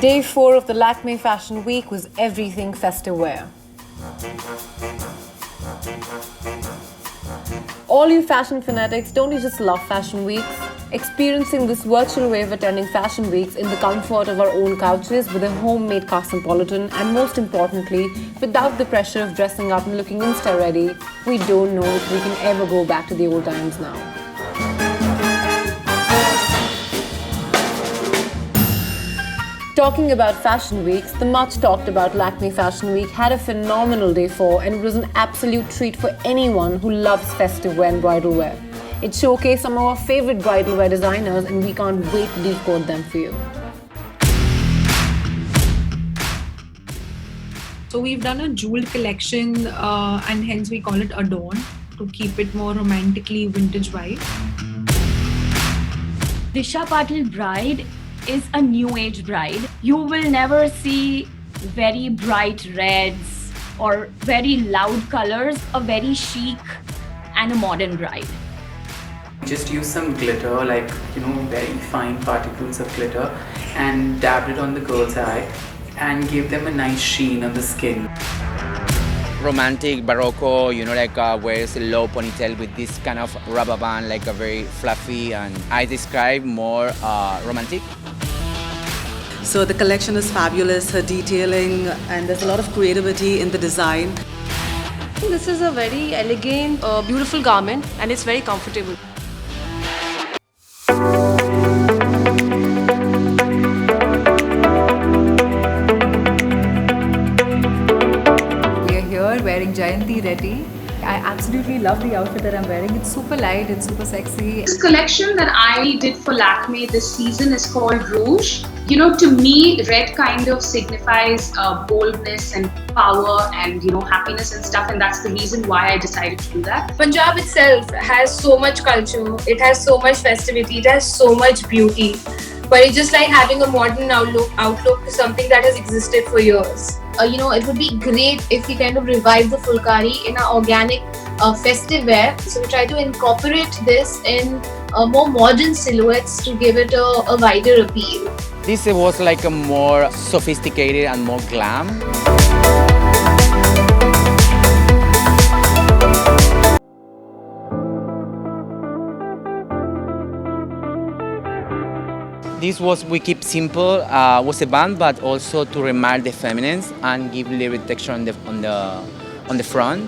Day 4 of the Lakmé Fashion Week was everything festive wear. All you fashion fanatics, don't you just love fashion weeks? Experiencing this virtual way of attending fashion weeks in the comfort of our own couches with a homemade cosmopolitan, and most importantly, without the pressure of dressing up and looking insta ready, we don't know if we can ever go back to the old times now. Talking about fashion weeks, the much talked about Lakmé Fashion Week had a phenomenal day 4, and it was an absolute treat for anyone who loves festive wear and bridal wear. It showcased some of our favorite bridal wear designers, and we can't wait to decode them for you. So we've done a jeweled collection and hence we call it Adorn to keep it more romantically vintage vibe. Disha Patil bride is a new age bride. You will never see very bright reds or very loud colors, a very chic and a modern bride. Just use some glitter, like, very fine particles of glitter, and dabbed it on the girl's eye and gave them a nice sheen on the skin. Romantic, Barocco, wears a low ponytail with this kind of rubber band, like a very fluffy, and I describe more romantic. So the collection is fabulous, her detailing, and there's a lot of creativity in the design. This is a very elegant, beautiful garment, and it's very comfortable. We are here wearing Jayanti Reddy. I absolutely love the outfit that I'm wearing. It's super light, it's super sexy. This collection that I did for Lakme this season is called Rouge. To me, red kind of signifies boldness and power and, happiness and stuff. And that's the reason why I decided to do that. Punjab itself has so much culture. It has so much festivity. It has so much beauty. But it's just like having a modern outlook to something that has existed for years. It would be great if we kind of revive the Fulkari in our organic festive wear. So we try to incorporate this in more modern silhouettes to give it a wider appeal. This was like a more sophisticated and more glam. This was We Keep Simple, was a band, but also to remind the feminines and give little texture on the front.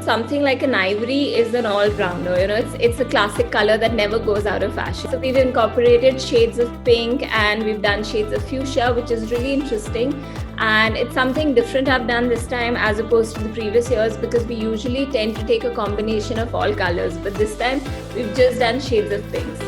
Something like an ivory is an all-rounder, it's a classic color that never goes out of fashion. So we've incorporated shades of pink and we've done shades of fuchsia, which is really interesting. And it's something different I've done this time as opposed to the previous years, because we usually tend to take a combination of all colors. But this time we've just done shades of pinks.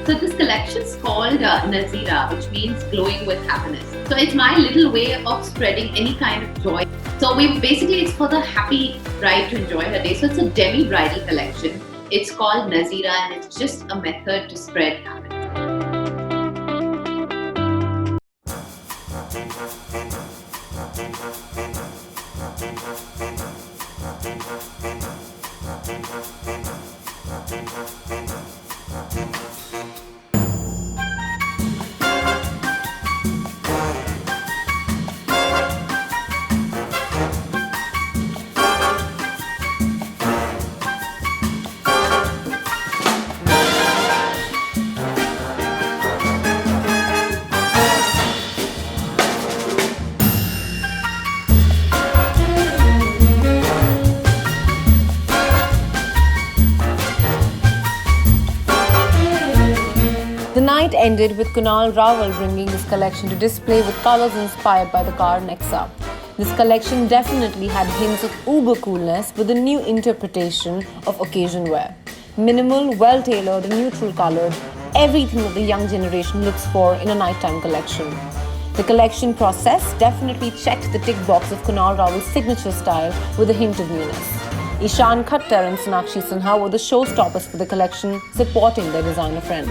So this collection is called Nazira, which means glowing with happiness. So it's my little way of spreading any kind of joy. So it's for the happy bride to enjoy her day. So it's a demi-bridal collection. It's called Nazira, and it's just a method to spread happiness. The night ended with Kunam Rawal bringing this collection to display with colors inspired by the car Nexa. This collection definitely had hints of uber coolness with a new interpretation of occasion wear. Minimal, well-tailored and neutral colored, everything that the young generation looks for in a nighttime collection. The collection process definitely checked the tick box of Kunam Rawal's signature style with a hint of newness. Ishan Khattar and Sonakshi Sinha were the showstoppers for the collection, supporting their designer friend.